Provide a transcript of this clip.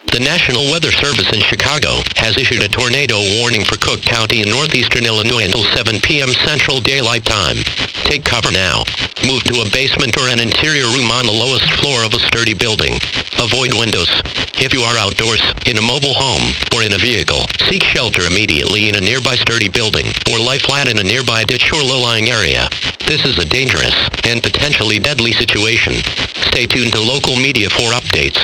The National Weather Service in Chicago has issued a tornado warning for Cook County in northeastern Illinois until 7 p.m. Central Daylight Time. Take cover now. Move to a basement or an interior room on the lowest floor of a sturdy building. Avoid windows. If you are outdoors, in a mobile home, or in a vehicle, seek shelter immediately in a nearby sturdy building, or lie flat in a nearby ditch or low-lying area. This is a dangerous and potentially deadly situation. Stay tuned to local media for updates.